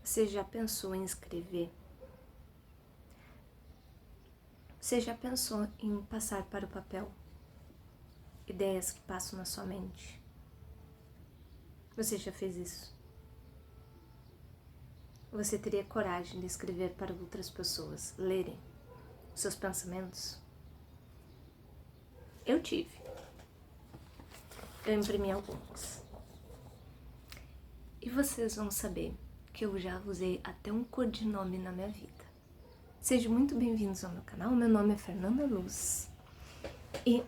Você já pensou em escrever? Você já pensou em passar para o papel ideias que passam na sua mente? Você já fez isso? Você teria coragem de escrever para outras pessoas lerem seus pensamentos? Eu tive. Eu imprimi alguns. E vocês vão saber que eu já usei até um codinome na minha vida. Sejam muito bem-vindos ao meu canal. Meu nome é Fernanda Luz. E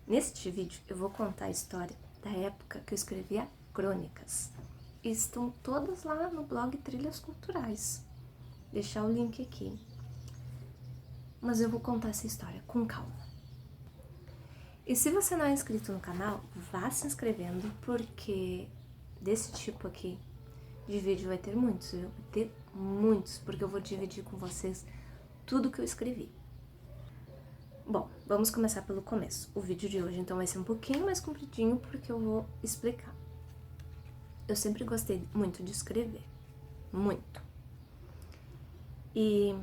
neste vídeo eu vou contar a história da época que eu escrevia crônicas. E estão todas lá no blog Trilhas Culturais. Deixar o link aqui. Mas eu vou contar essa história com calma. E se você não é inscrito no canal, vá se inscrevendo, porque desse tipo aqui de vídeo vai ter muitos, viu? Vai ter muitos, porque eu vou dividir com vocês tudo que eu escrevi. Bom, vamos começar pelo começo. O vídeo de hoje então vai ser um pouquinho mais compridinho, porque eu vou explicar. Eu sempre gostei muito de escrever, muito. E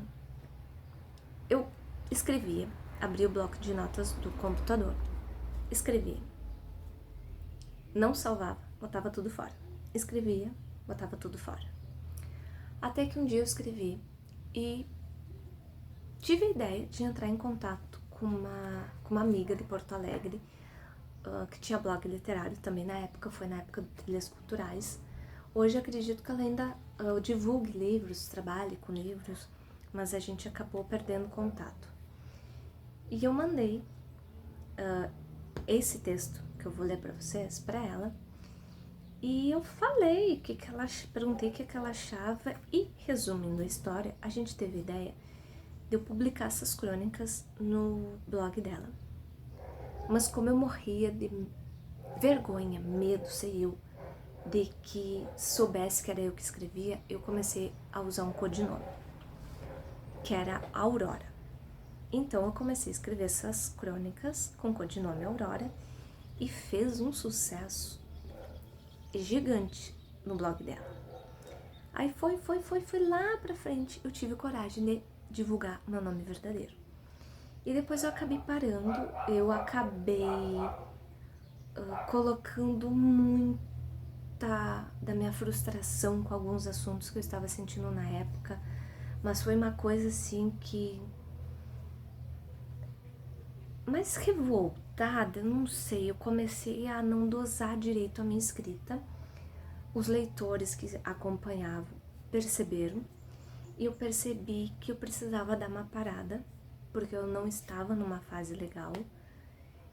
eu escrevia, abria o bloco de notas do computador, escrevia, não salvava, botava tudo fora. Escrevia, botava tudo fora. Até que um dia eu escrevi e tive a ideia de entrar em contato com uma amiga de Porto Alegre, que tinha blog literário também na época, foi na época de Trilhas Culturais. Hoje acredito que ela ainda divulgue livros, trabalhe com livros, mas a gente acabou perdendo contato. E eu mandei esse texto que eu vou ler para vocês, para ela, e eu falei perguntei o que ela achava e, resumindo a história, a gente teve a ideia de eu publicar essas crônicas no blog dela. Mas como eu morria de vergonha, medo, sei eu, de que soubesse que era eu que escrevia, eu comecei a usar um codinome, que era Aurora. Então eu comecei a escrever essas crônicas com o codinome Aurora e fez um sucesso gigante no blog dela. Aí foi lá pra frente, eu tive coragem de divulgar meu nome verdadeiro. E depois eu acabei parando, eu acabei colocando muita da minha frustração com alguns assuntos que eu estava sentindo na época, mas foi uma coisa assim que... mais revoltada, não sei, eu comecei a não dosar direito a minha escrita. Os leitores que acompanhavam perceberam, e eu percebi que eu precisava dar uma parada, porque eu não estava numa fase legal.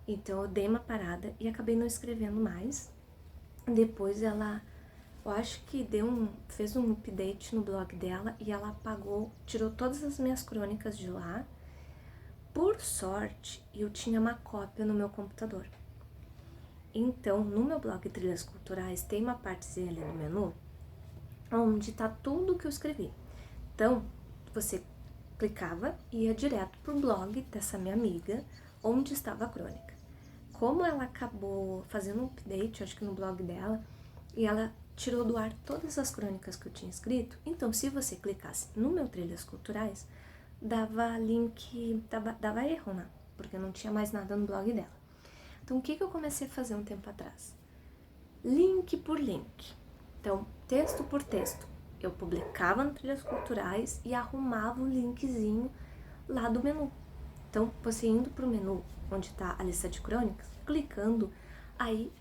Então eu dei uma parada e acabei não escrevendo mais. Depois ela, eu acho que fez um update no blog dela e ela apagou, tirou todas as minhas crônicas de lá. Por sorte, eu tinha uma cópia no meu computador. Então, no meu blog Trilhas Culturais, tem uma partezinha ali no menu, onde tá tudo que eu escrevi. Então, você clicava e ia direto pro blog dessa minha amiga, onde estava a crônica. Como ela acabou fazendo um update, acho que no blog dela, e ela tirou do ar todas as crônicas que eu tinha escrito, então se você clicasse no meu Trilhas Culturais, dava link, dava erro, né? Porque não tinha mais nada no blog dela. Então o que eu comecei a fazer um tempo atrás? Link por link. Então, texto por texto. Eu publicava no Trilhas Culturais e arrumava o linkzinho lá do menu. Então, você indo para o menu onde está a lista de crônicas, clicando, aí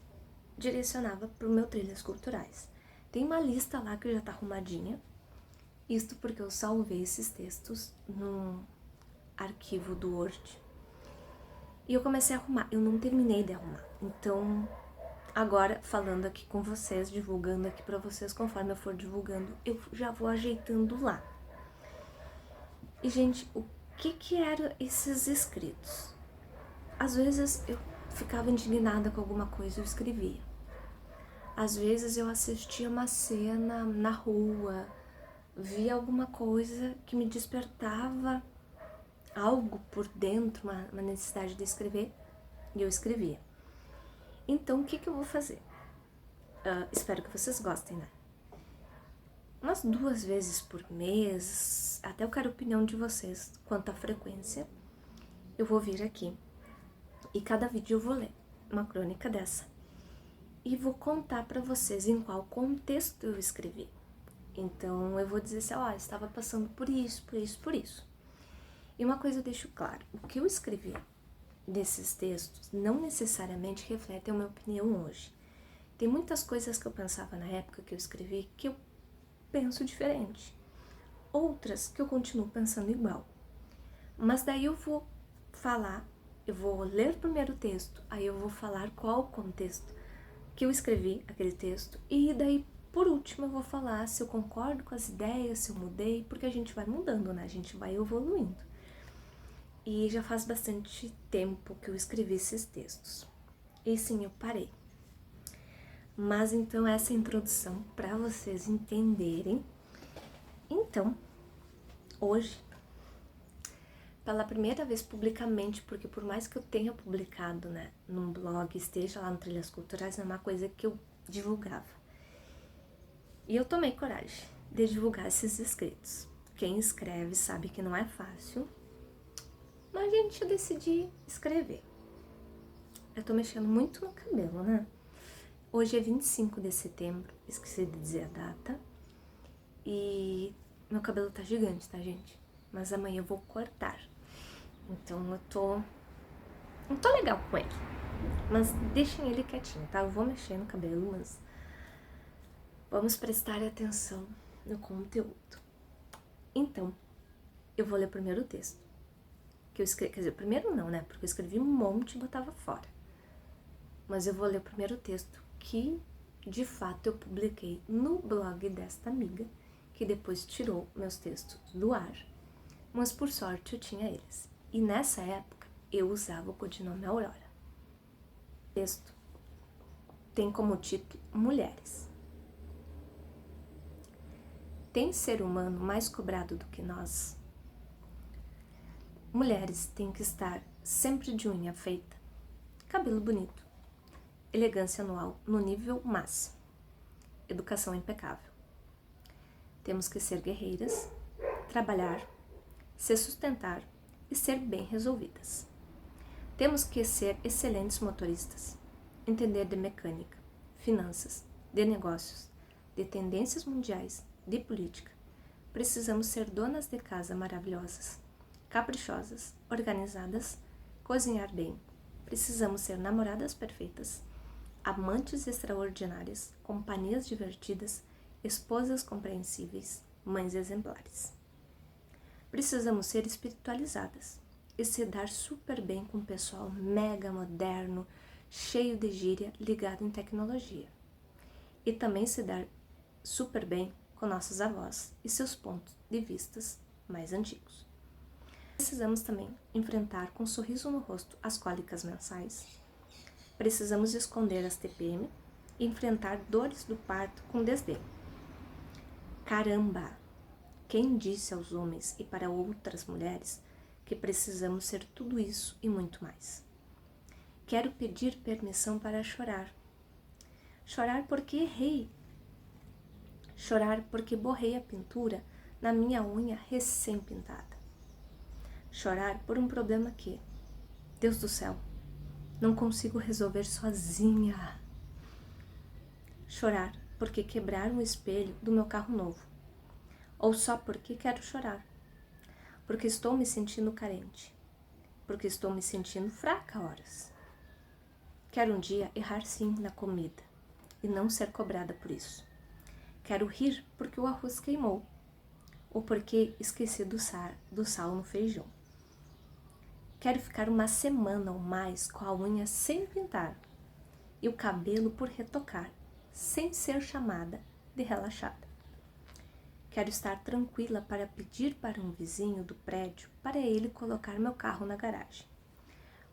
direcionava para o meu Trilhas Culturais. Tem uma lista lá que já está arrumadinha, isto porque eu salvei esses textos no arquivo do Word. E eu comecei a arrumar, eu não terminei de arrumar. Então, agora falando aqui com vocês, divulgando aqui para vocês, conforme eu for divulgando, eu já vou ajeitando lá. E, gente, o que eram esses escritos? Às vezes eu ficava indignada com alguma coisa, eu escrevia. Às vezes eu assistia uma cena na rua, via alguma coisa que me despertava algo por dentro, uma necessidade de escrever, e eu escrevia. Então, o que eu vou fazer? Espero que vocês gostem, né? umas 2 vezes por mês, até eu quero a opinião de vocês quanto à frequência, eu vou vir aqui e cada vídeo eu vou ler uma crônica dessa e vou contar pra vocês em qual contexto eu escrevi. Então eu vou dizer assim, ó, estava passando por isso, por isso, por isso. E uma coisa eu deixo claro, o que eu escrevi desses textos não necessariamente reflete a minha opinião hoje. Tem muitas coisas que eu pensava na época que eu escrevi que eu penso diferente. Outras que eu continuo pensando igual. Mas daí eu vou falar, eu vou ler primeiro o texto, aí eu vou falar qual o contexto que eu escrevi aquele texto, e daí por último eu vou falar se eu concordo com as ideias, se eu mudei, porque a gente vai mudando, né? A gente vai evoluindo. E já faz bastante tempo que eu escrevi esses textos. E sim, eu parei. Mas então essa introdução para vocês entenderem. Então, hoje, pela primeira vez publicamente, porque por mais que eu tenha publicado, né, num blog, esteja lá no Trilhas Culturais, é uma coisa que eu divulgava. E eu tomei coragem de divulgar esses escritos. Quem escreve sabe que não é fácil, mas gente, eu decidi escrever. Eu tô mexendo muito no cabelo, né? Hoje é 25 de setembro, esqueci de dizer a data. E meu cabelo tá gigante, tá, gente? Mas amanhã eu vou cortar. Então eu não tô legal com ele. Mas deixem ele quietinho, tá? Eu vou mexer no cabelo, mas vamos prestar atenção no conteúdo. Então, eu vou ler primeiro o texto. Que eu escrevi, quer dizer, primeiro não, né? Porque eu escrevi um monte e botava fora. Mas eu vou ler o primeiro texto que, de fato, eu publiquei no blog desta amiga, que depois tirou meus textos do ar, mas por sorte eu tinha eles. E nessa época eu usava o codinome Aurora. O texto tem como título Mulheres. Tem ser humano mais cobrado do que nós? Mulheres têm que estar sempre de unha feita, cabelo bonito, elegância anual no nível máximo, educação impecável. Temos que ser guerreiras, trabalhar, se sustentar e ser bem resolvidas. Temos que ser excelentes motoristas, entender de mecânica, finanças, de negócios, de tendências mundiais, de política. Precisamos ser donas de casa maravilhosas, caprichosas, organizadas, cozinhar bem. Precisamos ser namoradas perfeitas, amantes extraordinárias, companhias divertidas, esposas compreensíveis, mães exemplares. Precisamos ser espiritualizadas e se dar super bem com o pessoal mega moderno, cheio de gíria, ligado em tecnologia. E também se dar super bem com nossos avós e seus pontos de vistas mais antigos. Precisamos também enfrentar com um sorriso no rosto as cólicas mensais. Precisamos esconder as TPM e enfrentar dores do parto com desdém. Caramba! Quem disse aos homens e para outras mulheres que precisamos ser tudo isso e muito mais? Quero pedir permissão para chorar. Chorar porque errei. Chorar porque borrei a pintura na minha unha recém-pintada. Chorar por um problema que, Deus do céu, não consigo resolver sozinha. Chorar porque quebraram o espelho do meu carro novo. Ou só porque quero chorar. Porque estou me sentindo carente. Porque estou me sentindo fraca a horas. Quero um dia errar sim na comida e não ser cobrada por isso. Quero rir porque o arroz queimou. Ou porque esqueci do sal no feijão. Quero ficar uma semana ou mais com a unha sem pintar e o cabelo por retocar, sem ser chamada de relaxada. Quero estar tranquila para pedir para um vizinho do prédio para ele colocar meu carro na garagem.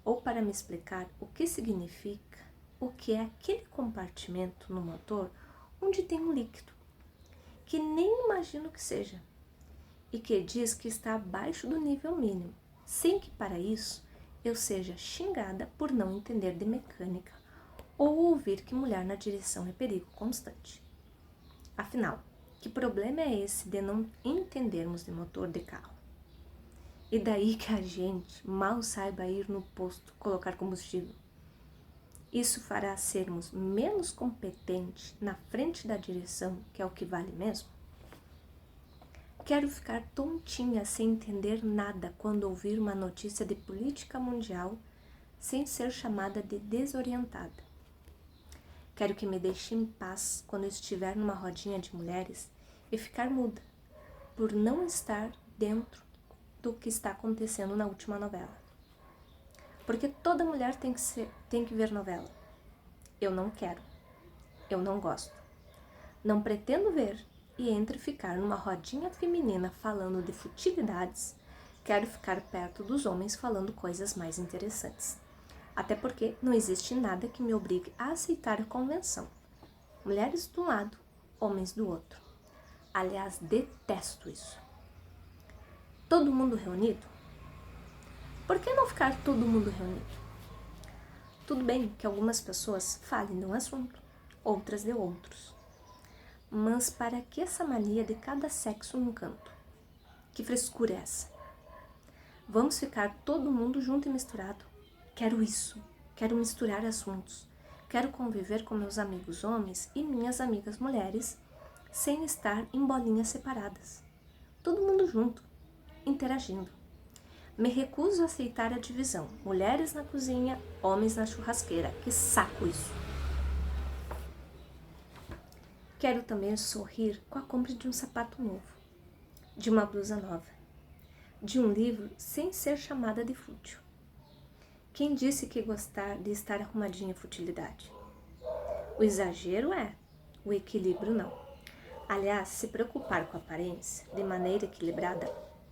Ou para me explicar o que significa, o que é aquele compartimento no motor onde tem um líquido, que nem imagino que seja, e que diz que está abaixo do nível mínimo, sem que para isso eu seja xingada por não entender de mecânica ou ouvir que mulher na direção é perigo constante. Afinal, Que problema é esse de não entendermos de motor de carro? E daí que a gente mal saiba ir no posto colocar combustível. Isso fará sermos menos competentes na frente da direção, que é o que vale mesmo? Quero ficar tontinha sem entender nada quando ouvir uma notícia de política mundial sem ser chamada de desorientada. Quero que me deixe em paz quando estiver numa rodinha de mulheres e ficar muda, por não estar dentro do que está acontecendo na última novela. Porque toda mulher tem que ver novela. Eu não quero. Eu não gosto. Não pretendo ver, e entre ficar numa rodinha feminina falando de futilidades, quero ficar perto dos homens falando coisas mais interessantes. Até porque não existe nada que me obrigue a aceitar a convenção. Mulheres de um lado, homens do outro. Aliás, detesto isso. Todo mundo reunido? Por que não ficar todo mundo reunido? Tudo bem que algumas pessoas falem de um assunto, outras de outros. Mas para que essa mania de cada sexo num canto? Que frescura é essa? Vamos ficar todo mundo junto e misturado. Quero isso. Quero misturar assuntos. Quero conviver com meus amigos homens e minhas amigas mulheres sem estar em bolinhas separadas. Todo mundo junto, interagindo. Me recuso a aceitar a divisão. Mulheres na cozinha, homens na churrasqueira. Que saco isso! Quero também sorrir com a compra de um sapato novo, de uma blusa nova, de um livro sem ser chamada de fútil. Quem disse que gostar de estar arrumadinha é futilidade? O exagero é, o equilíbrio não. Aliás, se preocupar com a aparência de maneira equilibrada,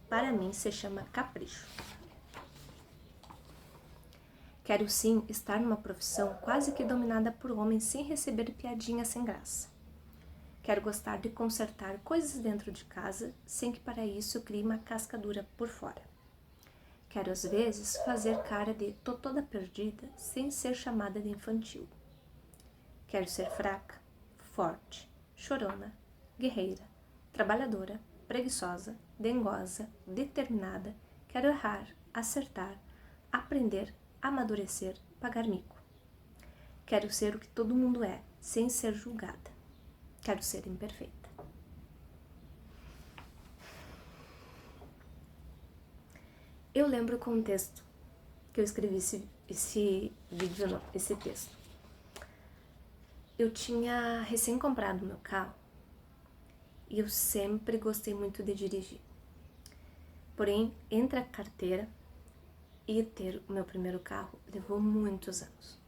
para mim se chama capricho. Quero sim estar numa profissão quase que dominada por homens sem receber piadinhas sem graça. Quero gostar de consertar coisas dentro de casa sem que para isso eu crie uma casca dura por fora. Quero às vezes fazer cara de tô toda perdida sem ser chamada de infantil. Quero ser fraca, forte, chorona, guerreira, trabalhadora, preguiçosa, dengosa, determinada. Quero errar, acertar, aprender, amadurecer, pagar mico. Quero ser o que todo mundo é, sem ser julgada. Quero ser imperfeita. Eu lembro o contexto que eu escrevi esse vídeo, não, esse texto. Eu tinha recém comprado meu carro e eu sempre gostei muito de dirigir. Porém, entre a carteira e ter o meu primeiro carro, levou muitos anos.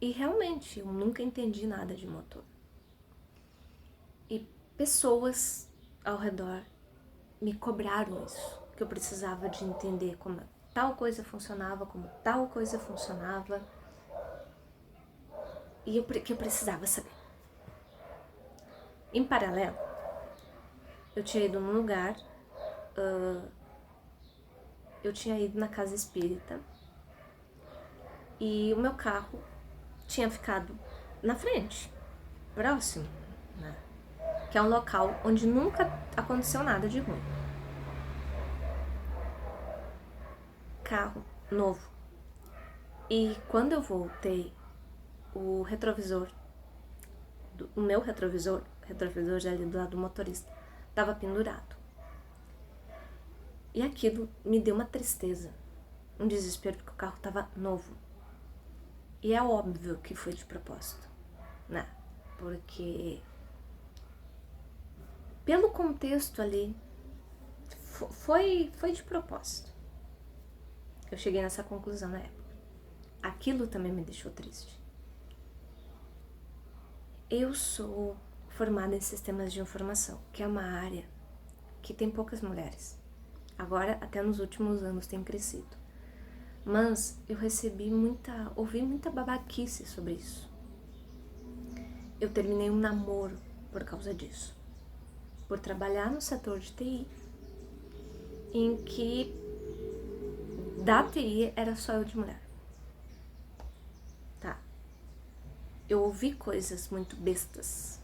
E realmente, eu nunca entendi nada de motor. E pessoas ao redor me cobraram isso, que eu precisava de entender como tal coisa funcionava, como tal coisa funcionava, e que eu precisava saber. Em paralelo, eu tinha ido num lugar, eu tinha ido na casa espírita, e o meu carro tinha ficado na frente, próximo, né? Que é um local onde nunca aconteceu nada de ruim. Carro novo. E quando eu voltei, o retrovisor, o meu retrovisor já ali do lado do motorista, estava pendurado. E aquilo me deu uma tristeza, um desespero, porque o carro estava novo. E é óbvio que foi de propósito, né? Porque pelo contexto ali, foi de propósito. Eu cheguei nessa conclusão na época. Aquilo também me deixou triste. Eu sou formada em sistemas de informação, que é uma área que tem poucas mulheres. Agora, até nos últimos anos, tem crescido. Mas eu ouvi muita babaquice sobre isso. Eu terminei um namoro por causa disso. Por trabalhar no setor de TI, em que da TI era só eu de mulher. Tá. Eu ouvi coisas muito bestas.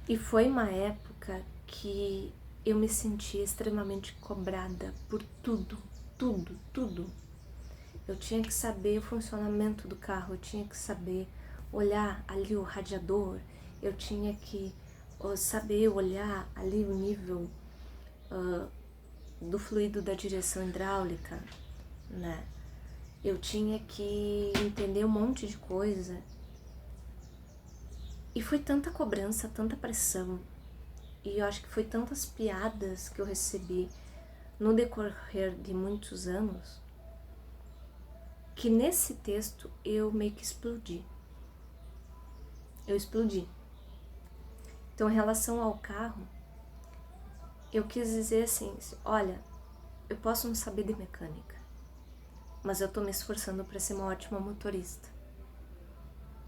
E foi uma época que eu me sentia extremamente cobrada por tudo, tudo, tudo. Eu tinha que saber o funcionamento do carro, eu tinha que saber olhar ali o radiador, eu tinha que saber olhar ali o nível do fluido da direção hidráulica, né? Eu tinha que entender um monte de coisa. E foi tanta cobrança, tanta pressão, e eu acho que foi tantas piadas que eu recebi no decorrer de muitos anos, que nesse texto eu meio que explodi. Eu explodi. Então, em relação ao carro, eu quis dizer assim, olha, eu posso não saber de mecânica, mas eu tô me esforçando para ser uma ótima motorista.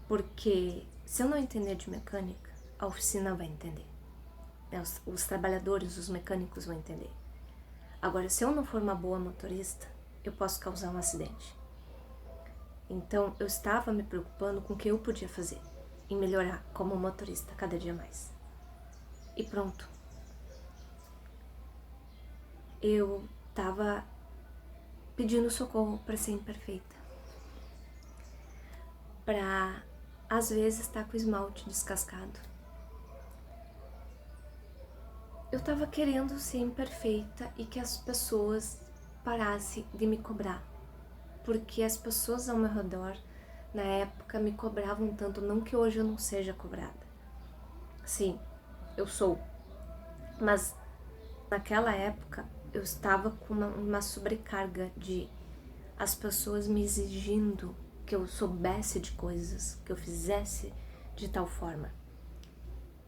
Porque se eu não entender de mecânica, a oficina vai entender. Os trabalhadores, os mecânicos vão entender. Agora, se eu não for uma boa motorista, eu posso causar um acidente. Então, eu estava me preocupando com o que eu podia fazer e melhorar como motorista cada dia mais. E pronto. Eu estava pedindo socorro para ser imperfeita. Para, às vezes, estar com o esmalte descascado. Eu estava querendo ser imperfeita e que as pessoas parassem de me cobrar. Porque as pessoas ao meu redor, na época, me cobravam tanto, não que hoje eu não seja cobrada. Sim, eu sou. Mas naquela época, eu estava com uma sobrecarga de as pessoas me exigindo que eu soubesse de coisas, que eu fizesse de tal forma.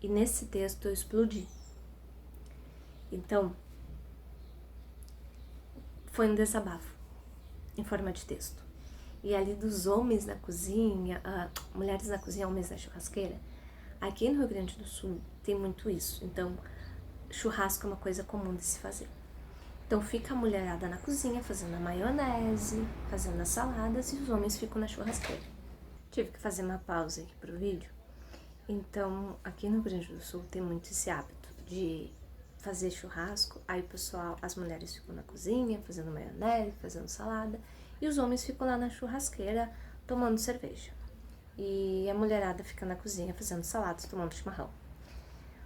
E nesse texto eu explodi. Então, foi um desabafo em forma de texto. E ali dos homens na cozinha, mulheres na cozinha, homens na churrasqueira, aqui no Rio Grande do Sul tem muito isso. Então, churrasco é uma coisa comum de se fazer. Então fica a mulherada na cozinha fazendo a maionese, fazendo as saladas e os homens ficam na churrasqueira. Tive que fazer uma pausa aqui pro vídeo. Então, aqui no Rio Grande do Sul tem muito esse hábito de fazer churrasco, aí o pessoal, as mulheres ficam na cozinha fazendo maionese, fazendo salada, e os homens ficam lá na churrasqueira tomando cerveja. E a mulherada fica na cozinha fazendo saladas, tomando chimarrão.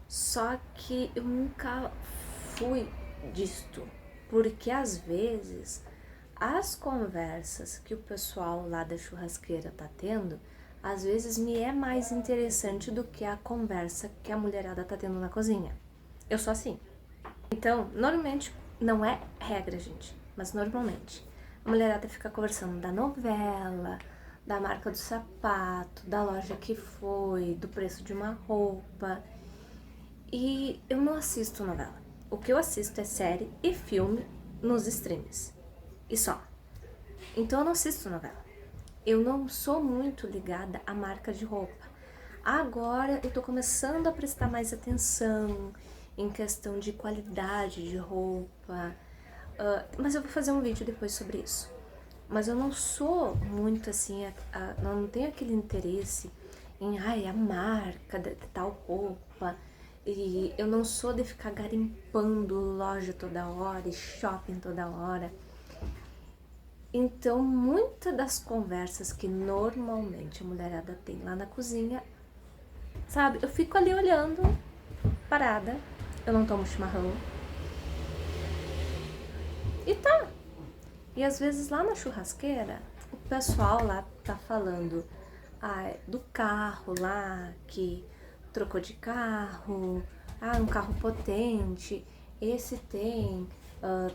Só que eu nunca fui disto, porque às vezes as conversas que o pessoal lá da churrasqueira tá tendo, às vezes me é mais interessante do que a conversa que a mulherada tá tendo na cozinha. Eu sou assim. Então, normalmente, não é regra, gente, mas normalmente, a mulherada fica conversando da novela, da marca do sapato, da loja que foi, do preço de uma roupa. E eu não assisto novela. O que eu assisto é série e filme nos streams. E só. Então eu não assisto novela. Eu não sou muito ligada à marca de roupa. Agora eu tô começando a prestar mais atenção em questão de qualidade de roupa. Mas eu vou fazer um vídeo depois sobre isso. Mas eu não sou muito assim, não tenho aquele interesse em a marca de tal roupa. E eu não sou de ficar garimpando loja toda hora e shopping toda hora. Então, muitas das conversas que normalmente a mulherada tem lá na cozinha, sabe? Eu fico ali olhando, parada, eu não tomo chimarrão. E tá. E às vezes lá na churrasqueira, o pessoal lá tá falando do carro lá, que trocou de carro, um carro potente, esse tem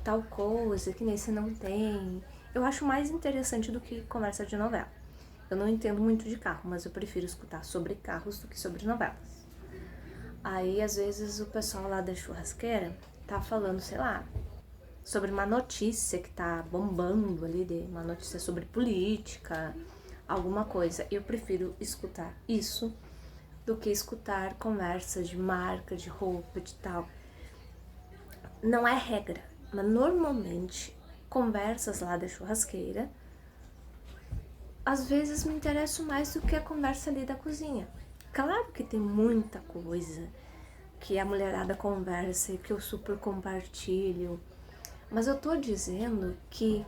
tal coisa que nesse não tem. Eu acho mais interessante do que conversa de novela. Eu não entendo muito de carro, mas eu prefiro escutar sobre carros do que sobre novelas. Aí, às vezes, o pessoal lá da churrasqueira tá falando, sei lá, sobre uma notícia que tá bombando ali, uma notícia sobre política, alguma coisa. Eu prefiro escutar isso do que escutar conversas de marca, de roupa, de tal. Não é regra, mas normalmente conversas lá da churrasqueira às vezes me interessam mais do que a conversa ali da cozinha. Claro que tem muita coisa que a mulherada conversa e que eu super compartilho, mas eu tô dizendo que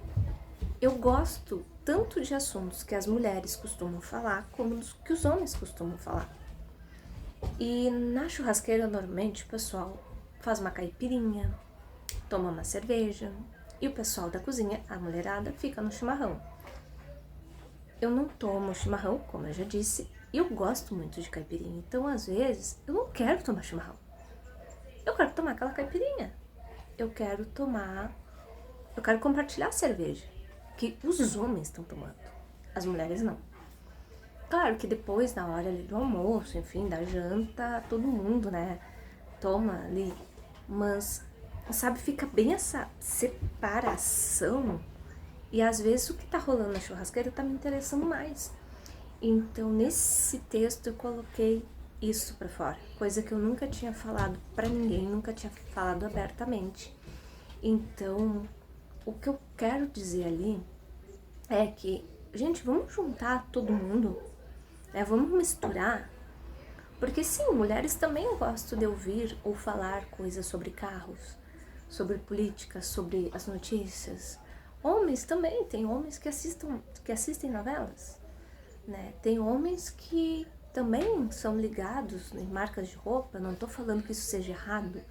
eu gosto tanto de assuntos que as mulheres costumam falar, como dos que os homens costumam falar. E na churrasqueira, normalmente, o pessoal faz uma caipirinha, toma uma cerveja, e o pessoal da cozinha, a mulherada, fica no chimarrão. Eu não tomo chimarrão, como eu já disse, e eu gosto muito de caipirinha. Então, às vezes, eu não quero tomar chimarrão. Eu quero tomar aquela caipirinha. Eu quero compartilhar a cerveja que os homens estão tomando. As mulheres não. Claro que depois, na hora ali do almoço, enfim, da janta, todo mundo, né, toma ali. Mas, sabe, fica bem essa separação. E às vezes o que tá rolando na churrasqueira tá me interessando mais. Então, nesse texto eu coloquei isso pra fora. Coisa que eu nunca tinha falado pra ninguém, nunca tinha falado abertamente. Então, o que eu quero dizer ali é que, gente, vamos juntar todo mundo, né? Vamos misturar, porque sim, mulheres também gostam de ouvir ou falar coisas sobre carros, sobre política, sobre as notícias. Homens também, tem homens que assistem novelas, né? Tem homens que também são ligados em marcas de roupa, não tô falando que isso seja errado,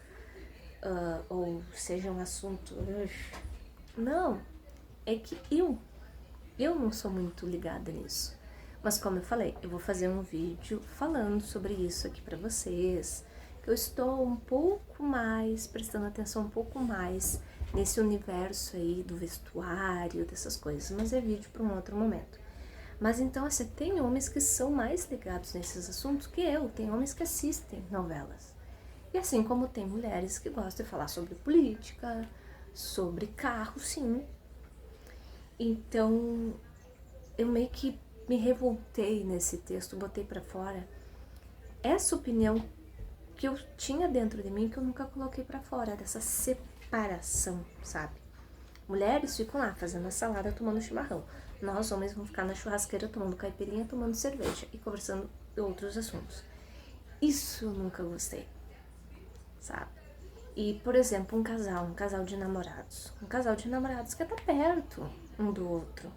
ou seja um assunto... Não, é que eu não sou muito ligada nisso. Mas como eu falei, eu vou fazer um vídeo falando sobre isso aqui pra vocês. Que eu estou um pouco mais, prestando atenção um pouco mais nesse universo aí do vestuário, dessas coisas. Mas é vídeo para um outro momento. Mas então, assim, tem homens que são mais ligados nesses assuntos que eu. Tem homens que assistem novelas. E assim como tem mulheres que gostam de falar sobre política, sobre carro, sim. Então, eu meio que me revoltei nesse texto, botei pra fora essa opinião que eu tinha dentro de mim que eu nunca coloquei pra fora, dessa separação, sabe? Mulheres ficam lá fazendo a salada, tomando chimarrão. Nós, homens, vamos ficar na churrasqueira tomando caipirinha, tomando cerveja e conversando de outros assuntos. Isso eu nunca gostei, sabe? E, por exemplo, um casal de namorados. Um casal de namorados que tá perto um do outro.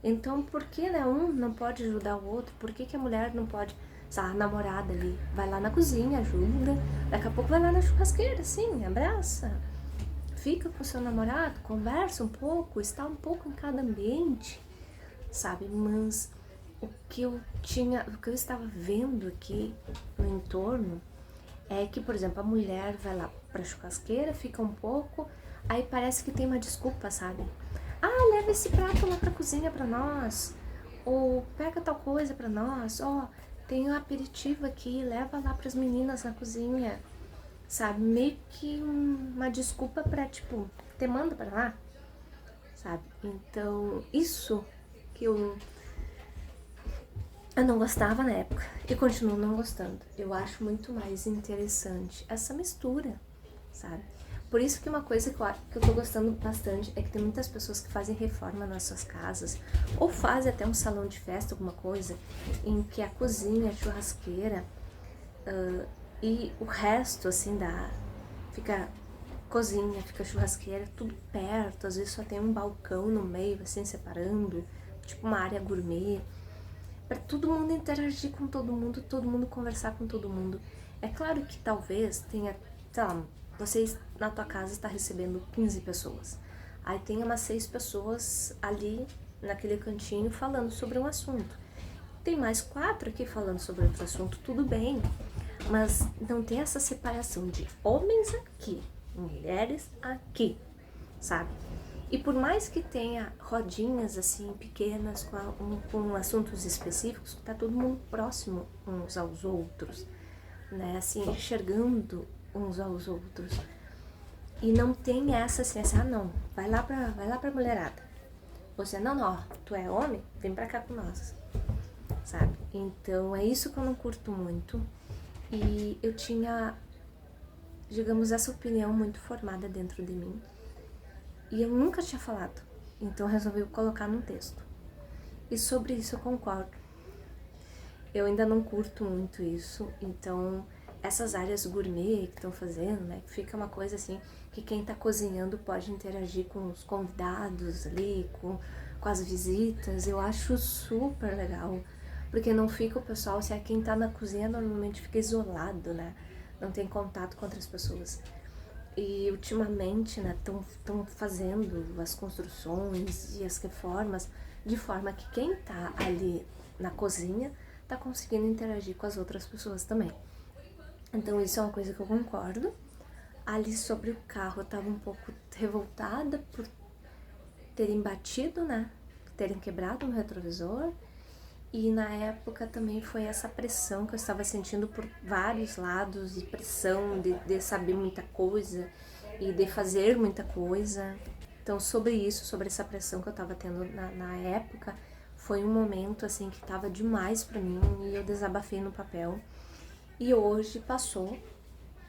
Então, por que, né, um não pode ajudar o outro? Por que a mulher não pode, sabe, a namorada ali, vai lá na cozinha, ajuda, daqui a pouco vai lá na churrasqueira, assim, abraça, fica com o seu namorado, conversa um pouco, está um pouco em cada ambiente, sabe? Mas o que eu estava vendo aqui no entorno é que, por exemplo, a mulher vai lá pra churrasqueira, fica um pouco, aí parece que tem uma desculpa, sabe? Ah, leva esse prato lá pra cozinha pra nós. Ou pega tal coisa pra nós. Ó, tem um aperitivo aqui, leva lá pras meninas na cozinha. Sabe? Meio que uma desculpa pra, tipo, te manda pra lá. Sabe? Então, isso que eu não gostava na época. E continuo não gostando. Eu acho muito mais interessante essa mistura, sabe? Por isso que uma coisa que eu tô gostando bastante é que tem muitas pessoas que fazem reforma nas suas casas, ou fazem até um salão de festa, alguma coisa, em que a cozinha, a churrasqueira e o resto, assim, fica cozinha, fica churrasqueira, tudo perto, às vezes só tem um balcão no meio, assim, separando, tipo uma área gourmet, para todo mundo interagir com todo mundo conversar com todo mundo. É claro que talvez tenha, sei lá, vocês na tua casa está recebendo 15 pessoas. Aí tem umas 6 pessoas ali naquele cantinho falando sobre um assunto. Tem mais 4 aqui falando sobre outro assunto, tudo bem. Mas não tem essa separação de homens aqui, mulheres aqui, sabe? E por mais que tenha rodinhas assim pequenas com assuntos específicos, tá todo mundo próximo uns aos outros, né? Assim, enxergando uns aos outros. E não tem essa assim, não, vai lá pra mulherada. Você, não, ó, tu é homem, vem pra cá com nós, sabe? Então é isso que eu não curto muito. E eu tinha, digamos, essa opinião muito formada dentro de mim. E eu nunca tinha falado. Então eu resolvi colocar num texto. E sobre isso eu concordo. Eu ainda não curto muito isso, então essas áreas gourmet que estão fazendo, né? Que fica uma coisa assim, que quem tá cozinhando pode interagir com os convidados ali, com as visitas. Eu acho super legal, porque não fica o pessoal, se é quem tá na cozinha, normalmente fica isolado, né? Não tem contato com outras pessoas. E ultimamente, né, estão fazendo as construções e as reformas de forma que quem tá ali na cozinha tá conseguindo interagir com as outras pessoas também. Então isso é uma coisa que eu concordo. Ali sobre o carro eu tava um pouco revoltada por terem batido, né, terem quebrado no retrovisor. E na época também foi essa pressão que eu estava sentindo por vários lados, e pressão de saber muita coisa e de fazer muita coisa. Então sobre isso, sobre essa pressão que eu estava tendo na época, foi um momento assim que estava demais para mim e eu desabafei no papel. E hoje passou,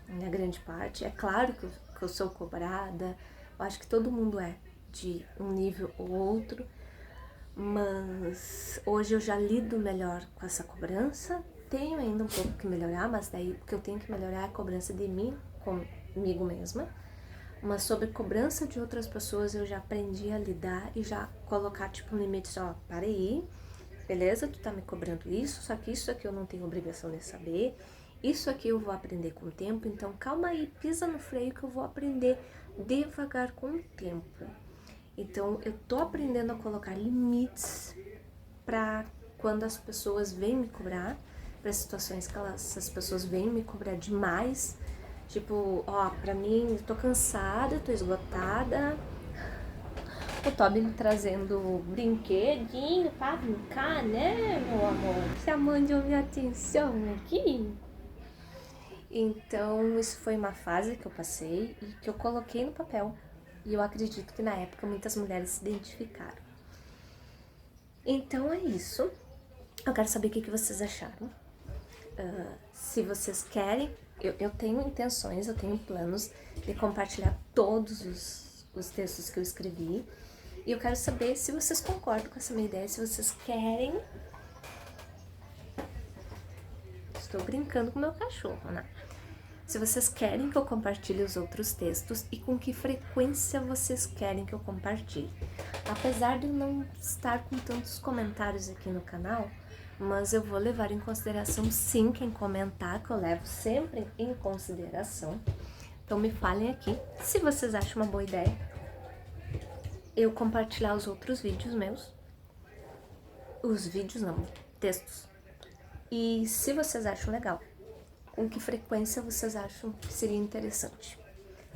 na grande parte. É claro que eu sou cobrada, eu acho que todo mundo é, de um nível ou outro, mas hoje eu já lido melhor com essa cobrança. Tenho ainda um pouco que melhorar, mas daí o que eu tenho que melhorar é a cobrança de mim, comigo mesma. Mas sobre cobrança de outras pessoas eu já aprendi a lidar e já colocar tipo um limite, ó, para aí, beleza, tu tá me cobrando isso aqui eu não tenho obrigação de saber, isso aqui eu vou aprender com o tempo, então calma aí, pisa no freio que eu vou aprender devagar com o tempo. Então, eu tô aprendendo a colocar limites para quando as pessoas vêm me cobrar, para situações que essas pessoas vêm me cobrar demais. Tipo, ó, pra mim, eu tô cansada, tô esgotada. O Toby me trazendo brinquedinho pra brincar, né, meu amor? Chamando minha atenção aqui. Então, isso foi uma fase que eu passei e que eu coloquei no papel. E eu acredito que na época muitas mulheres se identificaram. Então é isso. Eu quero saber o que vocês acharam. Se vocês querem, eu tenho intenções, eu tenho planos de compartilhar todos os textos que eu escrevi. E eu quero saber se vocês concordam com essa minha ideia, se vocês querem. Estou brincando com o meu cachorro, né? Se vocês querem que eu compartilhe os outros textos e com que frequência vocês querem que eu compartilhe. Apesar de eu não estar com tantos comentários aqui no canal, mas eu vou levar em consideração sim quem comentar, que eu levo sempre em consideração. Então me falem aqui se vocês acham uma boa ideia eu compartilhar os outros vídeos meus. Os vídeos não, textos. E se vocês acham legal, com que frequência vocês acham que seria interessante.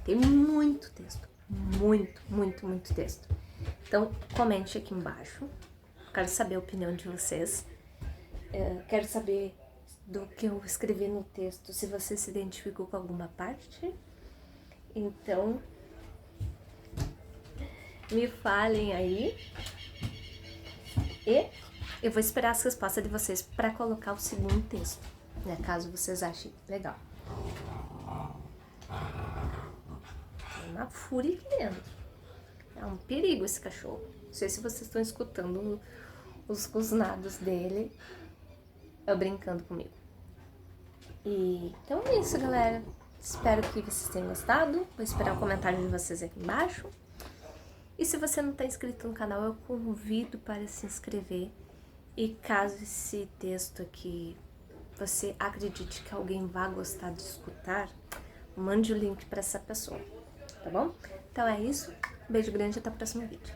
Tem muito texto, muito texto. Então, comente aqui embaixo. Quero saber a opinião de vocês. Quero saber do que eu escrevi no texto, se você se identificou com alguma parte. Então, me falem aí. E eu vou esperar as respostas de vocês para colocar o segundo texto, né, caso vocês achem legal. Tem uma fúria aqui dentro. É um perigo esse cachorro. Não sei se vocês estão escutando os rosnados dele brincando comigo. Então é isso, galera. Espero que vocês tenham gostado. Vou esperar o comentário de vocês aqui embaixo. E se você não está inscrito no canal, eu convido para se inscrever. E caso esse texto aqui você acredite que alguém vá gostar de escutar, mande o link para essa pessoa, tá bom? Então é isso, beijo grande e até o próximo vídeo.